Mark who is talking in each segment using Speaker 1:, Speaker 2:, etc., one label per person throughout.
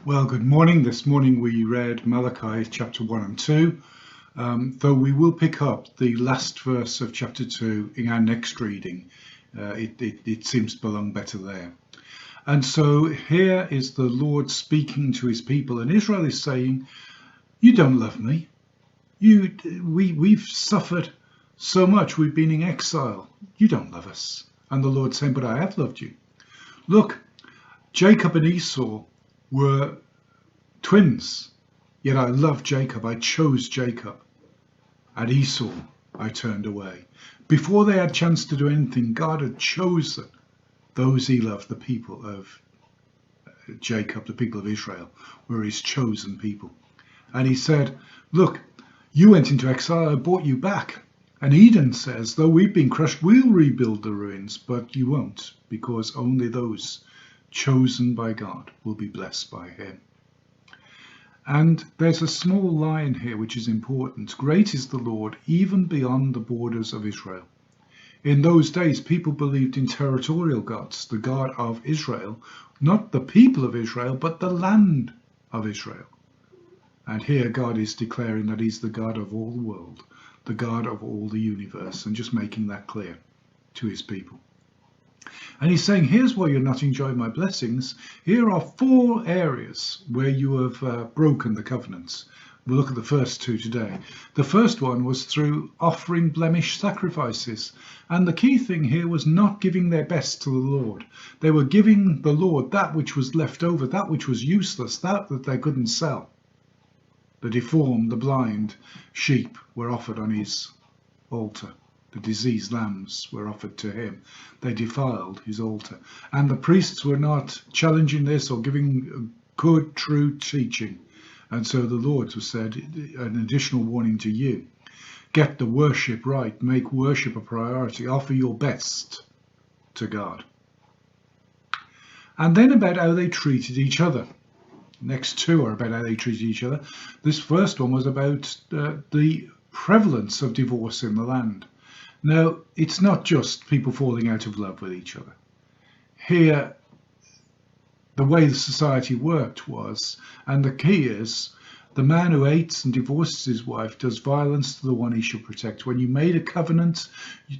Speaker 1: Well, good morning. This morning we read Malachi chapter 1 and 2, though we will pick up the last verse of chapter 2 in our next reading. It seems to belong better there. And so here is the Lord speaking to his people, and Israel is saying, you don't love me. We've suffered so much. We've been in exile. You don't love us. And the Lord saying, but I have loved you. Look, Jacob and Esau were twins, yet I loved Jacob. I chose Jacob, and Esau I turned away. Before they had a chance to do anything, God had chosen those he loved. The people of Jacob, the people of Israel, were his chosen people. And he said, look, you went into exile, I brought you back. And Eden says, though we've been crushed, we'll rebuild the ruins, but you won't, because only those chosen by God will be blessed by him. And there's a small line here which is important. Great is the Lord, even beyond the borders of Israel. In those days, people believed in territorial gods, the God of Israel, not the people of Israel, but the land of Israel. And here God is declaring that he's the God of all the world, the God of all the universe, and just making that clear to his people. And he's saying, here's why you're not enjoying my blessings. Here are 4 areas where you have broken the covenants. We'll look at the first 2 today. The first one was through offering blemish sacrifices. And the key thing here was not giving their best to the Lord. They were giving the Lord that which was left over, that which was useless, that they couldn't sell. The deformed, the blind sheep were offered on his altar. The diseased lambs were offered to him. They defiled his altar. And the priests were not challenging this or giving good, true teaching. And so the Lord has said, an additional warning to you. Get the worship right. Make worship a priority. Offer your best to God. And then about how they treated each other. Next 2 are about how they treated each other. This first one was about the prevalence of divorce in the land. Now, it's not just people falling out of love with each other. Here, the way the society worked was, and the key is, the man who hates and divorces his wife does violence to the one he should protect. When you made a covenant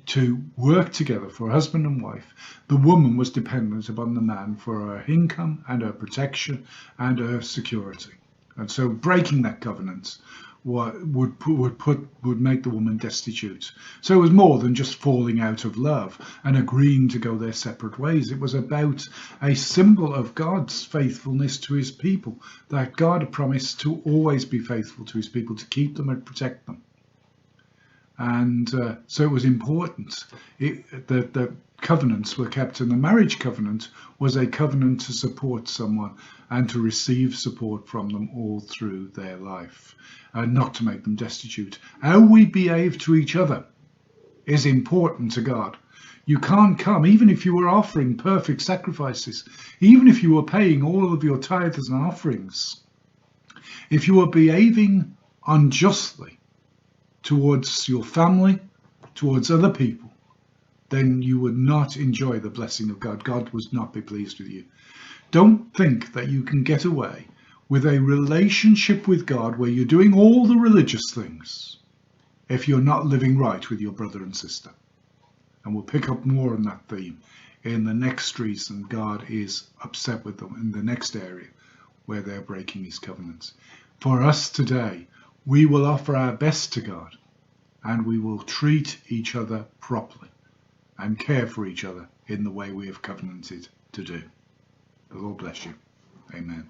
Speaker 1: to work together for a husband and wife, the woman was dependent upon the man for her income and her protection and her security. And so breaking that covenant would make the woman destitute. So it was more than just falling out of love and agreeing to go their separate ways. It was about a symbol of God's faithfulness to his people, that God promised to always be faithful to his people, to keep them and protect them. And so it was important that the covenants were kept, and the marriage covenant was a covenant to support someone and to receive support from them all through their life, and not to make them destitute. How we behave to each other is important to God. You can't come, even if you were offering perfect sacrifices, even if you were paying all of your tithes and offerings, if you were behaving unjustly towards your family, towards other people, then you would not enjoy the blessing of God. God would not be pleased with you. Don't think that you can get away with a relationship with God where you're doing all the religious things if you're not living right with your brother and sister. And we'll pick up more on that theme in the next reason God is upset with them, in the next area where they're breaking his covenants. For us today, we will offer our best to God, and we will treat each other properly and care for each other in the way we have covenanted to do. The Lord bless you. Amen.